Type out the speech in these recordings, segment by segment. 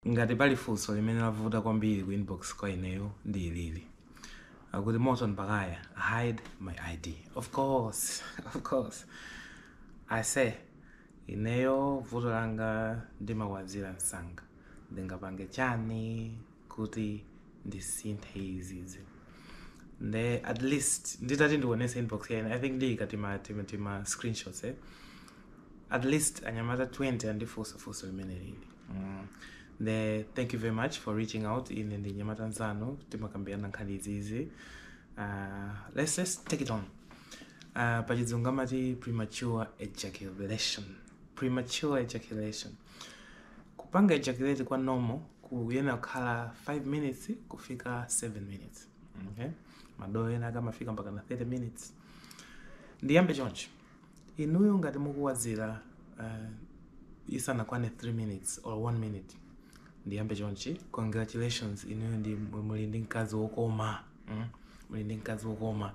ngati pali funso limene lavuta kwambiri ku inbox kwa ineyo ndi ilili akuti Morton Baghaya, hide my ID. Of course I say ineyo vuto langa Ndikumawazila Msanga ndingapange chani kuti ndisinthe izizi nde at least nditati ndionese inbox yene. I think ndikatima screenshots at least anyamata 20 andifunsa limene lili. Thank you very much for reaching out in the nyamata nzano timakambirana nkhani izizi. Let's just take it on. Pachizungu amati premature ejaculation. Kupanga ejaculate kwa normal kuyena kukhala 5 minutes kufika 7 minutes. Okay? Madoyo ena kama fika mpaka na 30 minutes. Ndiyambe chonchi. Inuyo ngati mukuwazira isana kwane 3 minutes or 1 minute. Ndiyambe chonchi. Congratulations, inuyo ndi muli ndi mkazi wokoma. Muli ndi mkazi wokoma.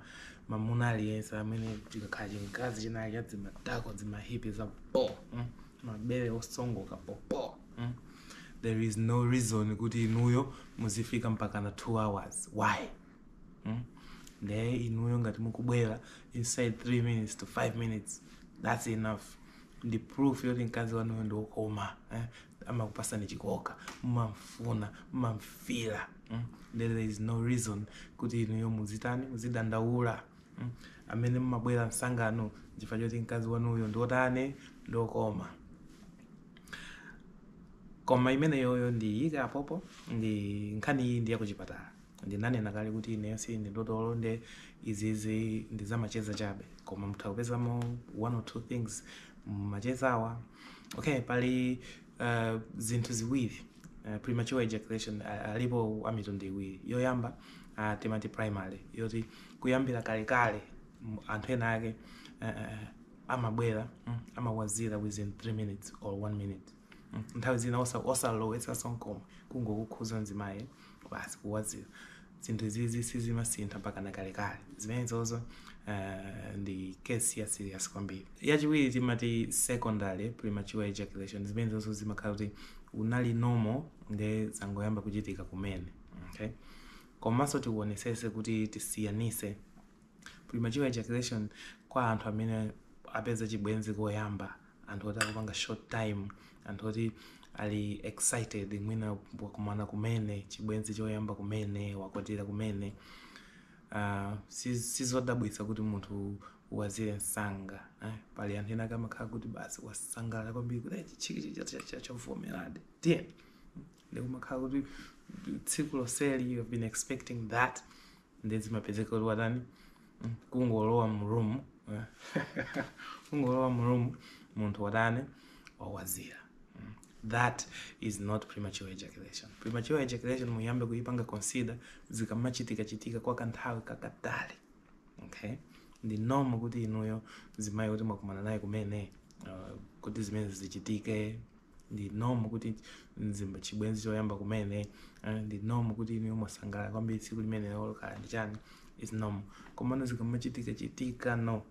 Mamuna aliyense amene tikakhaji mkazi chinali yadzimatako dzimahipi za po. Mabele osongoka po. There is no reason kuti inuyo muzifika mpaka na 2 hours. Why? Nde inuyo ngati mukubwera inside 3 minutes to 5 minutes. That's enough. The proof yoti mkazi wanu ndi wokoma. Amakupasa ni chikoka. Mumamfuna, mumamfila. There is no reason kuti inuyo muzitani, muzidandaula. Amene mumabwera msangano chifukwa choti mkazi wanuyo ndi wotani, ndi wokoma. Koma imene yoyo ndiyika apopo ndi nkhani ndi yakuchipatala. Ndinanena kale kuti ineyo si ndi dotolo nde izizi ndi zamacheza chabe. Koma mutha kupezamo 1 or 2 things machezawa. Okay, pali zinthu ziwiri. Premature ejaculation alipo amitundu iwiri. Yoyamba timati primary. Yoti kuyambira kale anthu ena ake amabwera amawazira within 3 minutes or 1 minute. Nthawi zina osalowetsa sonkoma kungokukhuza mzimaye basi kuwazira. Zinthu izizi sizimasintha mpaka na kale. Zimene zozo ndi case ya serious kwambiri. Yachiwiri timati secondary premature ejaculation. Zimene zozo zimakhala kuti unali normal nde zangoyamba kuchitika kumene. Okay? Komanso tiwonesese kuti tisiyanise premature ejaculation kwa anthu amene apeza chibwenzi koyamba, anthu oti akupanga short time, anthu oti ali excited mwina wakumana kumene, chibwenzi choyamba kumene, wakwatira kumene. Sizodabwitsa kuti munthu uwazire msanga. Pali anthu ena kamakhala kuti basi wasangala kwambiri kuti chiki chavomerade. Ndiye kumakhala kuti tsiku loseli you have been expecting that. Ndezi mapezeka kuti watani kungolowa mu room. Kungolowa mu room munthu watani wawazira. That is not premature ejaculation. Premature ejaculation muyambe kuipanga consider zikamachitika kwa kanthawi kakatali. Okay? Ndi normal kuti inuyo zimayi kuti mwakumana naye kumene kuti zimene zichitike. Ndi normal kuti chibwenzi choyamba kumene. Ndi normal kuti inuyo mwasangala kwambiri tsiku limene lokhala ndi chani. Is normal. Komano zikamachitika no.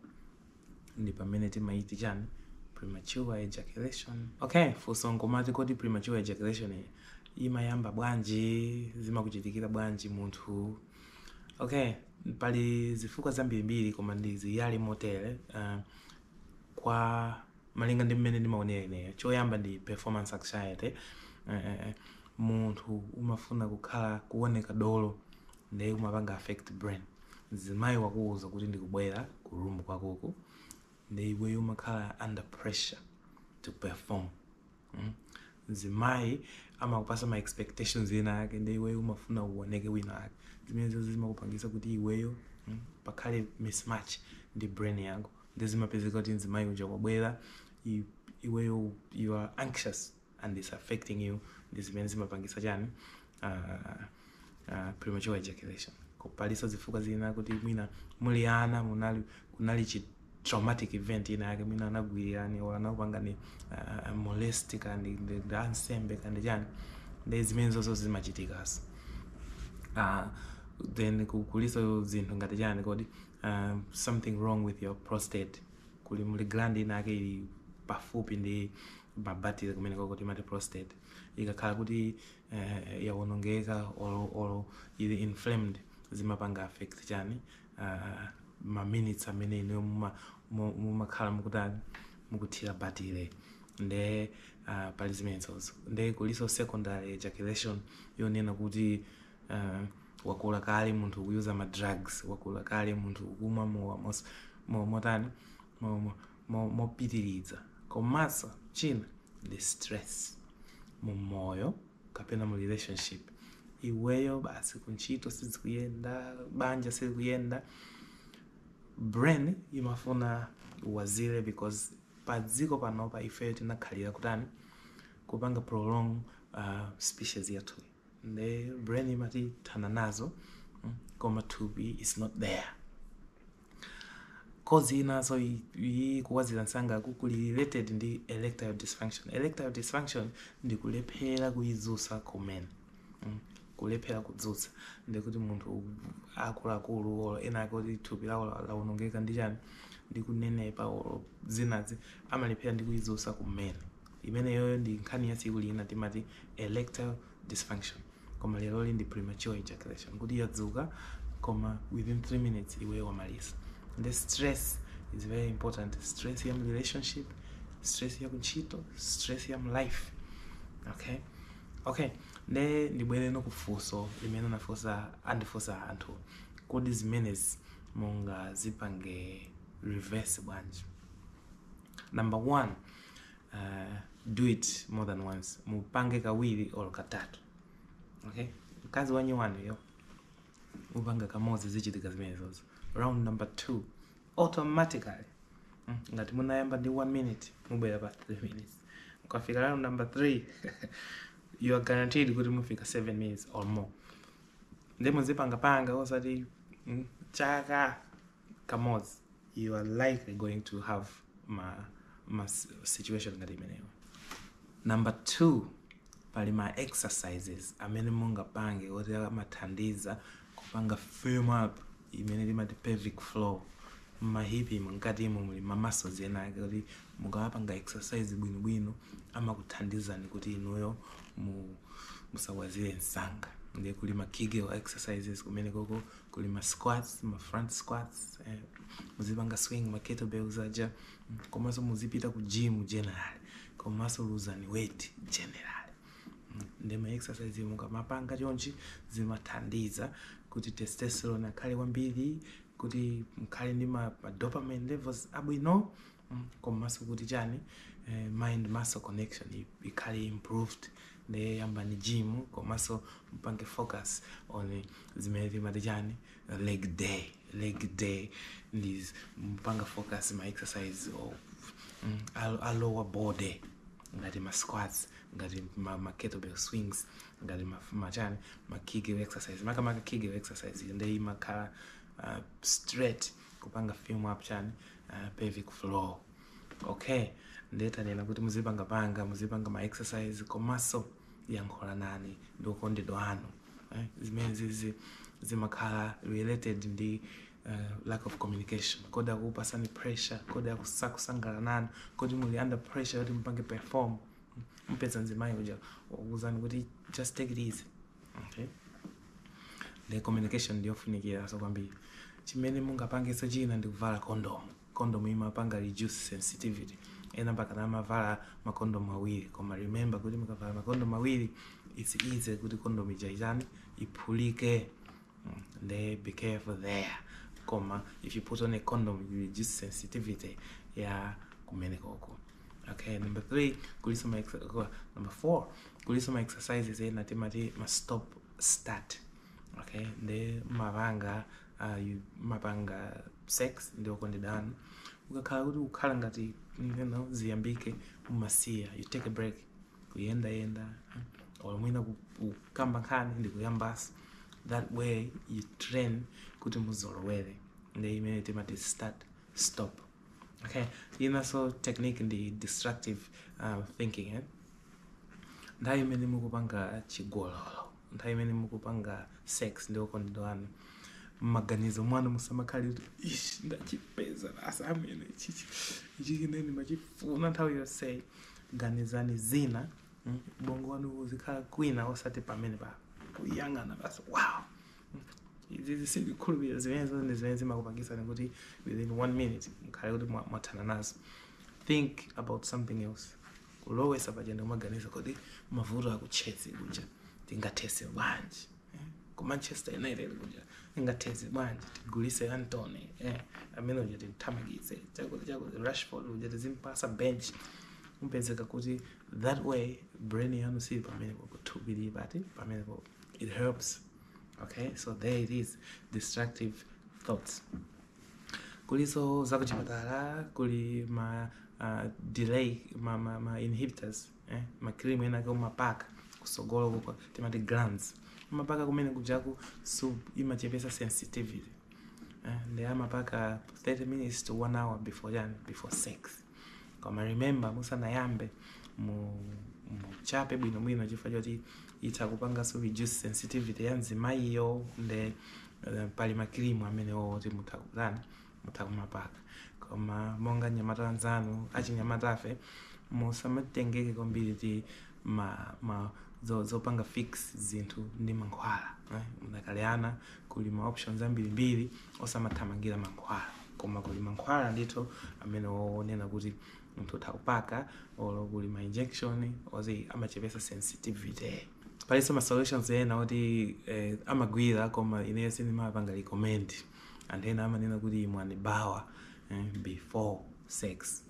Ndi pamene timaiti chani premature ejaculation. Okay, funso ngomati kuti premature ejaculation imayamba bwanji, zimakuchitikira bwanji munthu. Okay, pali zifukwa zambirimbiri koma ndizi yali motere kwa malinga ndi mmene ndimaonera ineyo. Choyamba ndi performance anxiety. Munthu umafuna kukhala kuoneka dolo ndi umapanga affect brain. Zimayi wakuuza kuti ndikubwera ku room kwakuku. Ndi iwe umakhala under pressure to perform. Zimayi amakupasa ma expectations ena ake ndi iwe umafuna uoneke wina ake. Zimene zimakupangisa kuti iweyo pakhale mismatch ndi brain yako. Ndi zimapezeka kuti zimayi uja kwabwera iweyo you are anxious and it's affecting you. Ndi zimene zimapangisa chani premature ejaculation. Kupaliso zifukwa zina kuti mwina muli ana kunali traumatic event ina yake mwina anagwirani wala anapanga ni molested kandi dansembe kandi jani. Ndi zimene zozo zimachitikasa. Then kuliso zinthu ngati jani kodi something wrong with your prostate. Kuli muli gland ina yake ili pafupi ndi mabati kumene kuti mati prostate. ikakhala kuti yawonongeka or ili inflamed zimapanga affect chani ma minutes amene ino mumakhala mukutani mukuthira batile nde pali zimenezozo nde kuliso secondary ejaculation yonena kuti wakula kale munthu ukuyuza ma drugs, wakula kale munthu ukumwa motani mopitiriza. Komanso china the stress mu moyo kapena mu relationship, iweyo basi kuntchito sizikuyenda, banja sizikuyenda, brain imafuna uwazile because padziko panopa ife tinakhalira kutani kupanga prolong species yathu. The brain imati thana nazo koma thupi is not there. Cause inazo kuwazila Msanga kuli related ndi erectile dysfunction. Erectile dysfunction ndi kulephera kuyizusa kumene. Kulephera kudzusa ndi kuti munthu akuluakulu or ena kuti thupi lawo lawonongeka ndi chani ndi kunenepa or zinazi amalephera ndi kuyizusa kumene. Imene yoyo ndi nkhani ya tsiku lina timati erectile dysfunction. Koma lero ndi premature ejaculation kuti yadzuka koma within 3 minutes iwe wamalisa. The stress is very important. Stress ya relationship, stress ya kuntchito, stress ya life. Okay. Ne ndibwere no kufuso limene andifusa anthu kodi zimenezi monga zipange reverse bwanji. Number 1, do it more than once. Mupange kawiri or katatu. Okay? Kazi wanyi yo upanga kamozi zichitika zimenezozo. Round number 2, automatically ngati munayamba ndi 1 minute mubwera pa 3 minutes. Mukafika round number 3 you are guaranteed kuti mufika 7 minutes or more. Ndemo zipanga osati chaka kamozi, you are likely going to have ma situation ngati imeneyo. Number 2, pali ma exercises amene mungapange oti amathandiza kupanga firm up imene limati pelvic floor mahipi mungati muli ma muscles ena kuti mukapanga exercise bwino amakuthandizani kuti inuyo musawazire Msanga. Ndi kuli ma Kegel exercises kumene koko kuli ma squats, ma front squats, muzipanga swing ma kettlebells aja, komanso muzipita ku gym general, komanso luzani weight general. Ndi ma exercise mukamapanga chonchi zimathandiza kuti testosterone akhale kwambiri, kuti mkhale ndi ma dopamine levels abwino, komanso kuti chani mind muscle connection ikhale improved. Ndi yamba ni gym komanso mpange focus on zimene timati chani leg day ndi mpanga focus ma exercise of a lower body ngati ma squats, ngati ma kettlebell swings, ngati ma Kegel exercise. Maka Kegel exercise ndi makhala straight kupanga firm up chani pelvic floor. Okay, ndeta nena kuti muzipanga ma exercise komanso yankhola nani ndi ukondedwa anu. Zimene zimakhala related ndi lack of communication. Kodi akupasani pressure, kodi akusangalala nani, kodi muli under pressure kuti mpange perform. Mpeza nzimayi uja ukuzani kuti just take it easy. Okay, the communication ndiyo funikira so kwambiri. Chimene mungapange china ndi kuvala condom imapanga reduce sensitivity. Ena mpaka mavala makondom awiri, koma remember kuti mukavala makondom awiri it's easy kuti condom ijaizani iphulike. They be careful there. Koma if you put on a condom you reduce sensitivity ya kumene koko. Okay, number 3, number 4, kulisoma exercises ena timati ma stop start. Okay, ndi mapanga sex ndi okondedana. Ukakhala kuti ukhala ngati ziyambike umasiya, you take a break, kuyenda or mwina kukamba nkhani ndi kuyambasa. That way you train kuti muzolowere. Ndi imene timati start stop. Okay, so technique ndi destructive thinking. Nthawi imene mukupanga chigololo, nthawi imene mukupanga sex ndi okondedana, maganizo mwanu musamakhale kuti ndachipeza asamene ichi kineni machifuna nthawi yonse. Ganizani zina Ubongo wanu uzikhala kwina osati pamene pa kuyang'ana basi wow. Izi sizikhulupirira zimene zimakupangisa kuti within 1 minute mkhale kuti mwathana nazo. Think about something else. Kulowesa pajenda umaganiza kuti mavuto akuchetse kuja tingathese bwanji. Ku Manchester United kuja tingathese bwanji tigulise Antony amene uja timthamangitse chako Rashford uja tizimpasa bench. Umpezeka kuti that way brain yanu si pamene kutubiri bati pamene it helps. Okay, so there it is, destructive thoughts. Kuliso zakuchipatala kuli ma delay ma inhibitors makrimu ena kwa mapaka kusogolo kwa timati glands mapaka kumene kujaku imachepesa sensitivity ndi mapaka 30 minutes to 1 hour before sex. Koma remember musanayambe chape bwino chifukwa choti itakupanga so reduce sensitivity ya nzimayo nde pali makrimu amene oti mutakumapaka. Koma monga nyamata nzanu achinyamatafe musamatengeke kwambiri ti zopanga fix zinthu ndi mankhwala mudakaleana kuli ma options ambirimbiri osamathamangira mankhwala. Koma kuli mankhwala ndithu amene onena kuti munthu utakupaka olo kuli ma injection ozi amachepesa sensitivity. Paliso ma solutions ena oti amagwira koma ineyo sindimapanga recommend and ena amanena kuti mwanibawa before sex.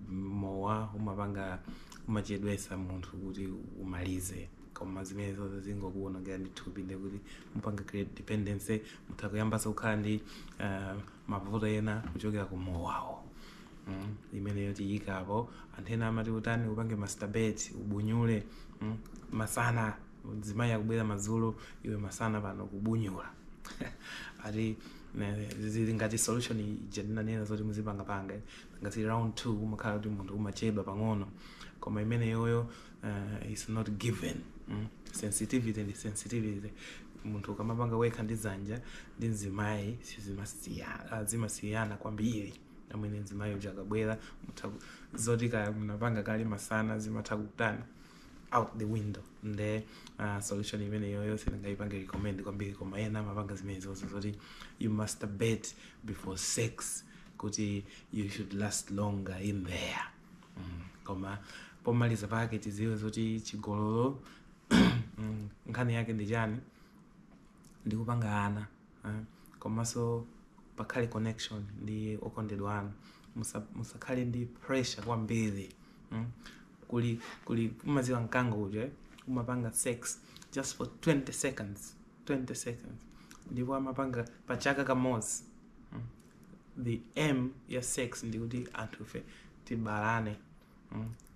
Mowa umapanga umachedwesa munthu kuti umalize. Koma zimene zozo zingokuonongera ndithupi ndi kuti mupanga create dependency mutakuyambasa kukhala ndi mavuto ena kuchokera ku mowawo. Imene yoti yikapo antena amati utani upange masturbate ubunyule masana mzimayi akubwera madzulo iwe masana pano kubunyula. Ati zili ngati solution jadina nena zoti muzipanga ngati round 2 umakhala kuti munthu umachedwa pang'ono. Koma imene yoyo is not given. Sensitivity ndi sensitivity. Munthu ukamapanga wekha ndi dzanja ndi mzimayi zimasiyana kwambiri. Amene mzimayi uja akabwera zoti ka munapanga kale masana zimatha kutani out the window. Nde solution imene yoyo sindingayipanga recommend kwambiri. Koma ena amapanga zimene zozo zoti you masturbate before sex kuti you should last longer in there. Koma pomaliza pake tiziwe zoti chigololo nkhani yake ndi chani ndikupanga ana. Komanso pakhale connection ndi okondedwa anu musakhale ndi pressure kwambiri. Kuli umaziwa mkango uja umapanga sex just for 20 seconds ndipo amapanga pachaka kamozi. The aim ya sex ndi kuti anthu fe tibalane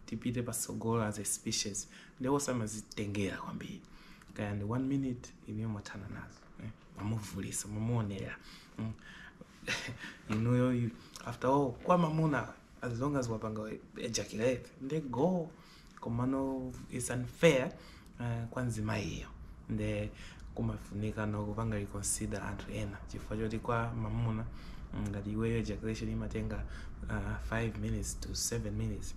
tipite pasogolo as a species. Ndipo samazitengera kwambiri kaya ndi 1 minute iniyo mwathana nazo mamuvulisa mamuonera. You after all kwa mamuna as long as wapanga ejaculate they go. Komano it's unfair kwa nzima hiyo nde kumafunika no kupanga reconsider anthu ena chifukwa choti kwa mamuna ngati iweyo ejaculation imatenga 5 minutes to 7 minutes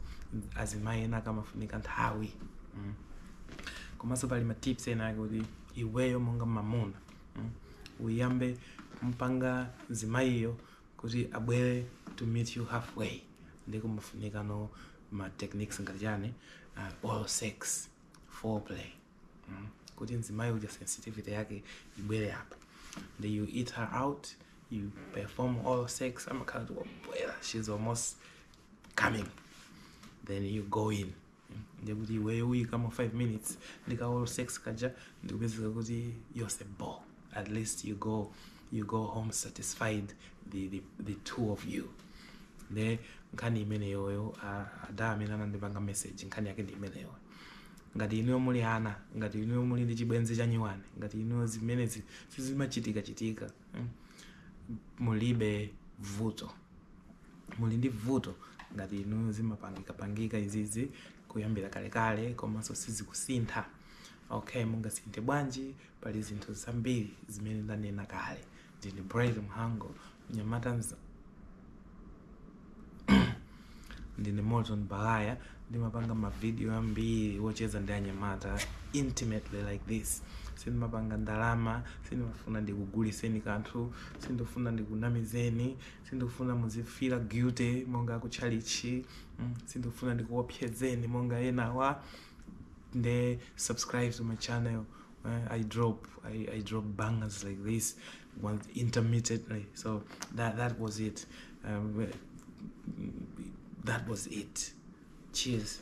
azimayi ena kamafunika nthawi. Komanso pali ma tips ena kuti iweyo monga mamuna uyambe mpanga zimayiyo kuti abwere to meet you halfway. Ndi kumafunika no ma techniques ngati chani oral sex foreplay kuti nzimayi uja sensitivity yake ibwere hapa. Then you eat her out, you perform oral sex amakhala to she's almost coming, then you go in. Ndikuti iweyo uyikamo 5 minutes ndika oral sex kaja ndikupezeka kuti yose bo at least you go home satisfied, the two of you. Ne nkhani imene yoyo ada amene anandipanga message nkhani yake ndi imene yoyo. Ngati inu muli ana, ngati inu muli ndi chibwenzi cha nyiwane, ngati inu zimenezi sizimachitika mulibe vuto, muli ndi vuto ngati inu zimapangika izizi kuyambira kale komanso sizikusintha. Okay, mungasinthe bwanji pali zinthu zambiri zimene ndanena kale. Ndini Bright Mhango nyamata ndine Morton Baghaya, ndimapanga mavideo ambiri wocheza ndi anyamata intimately like this. Sindimapanga ndalama, sindimafuna ndikuguliseni kanthu, sindifuna ndikunamizeni, sindifuna muzifira guilty monga kuchalichi, sindifuna ndikuopsezeni monga enawa. They subscribe to my channel. I drop bangers like this once intermittently. So that was it. That was it. Cheers.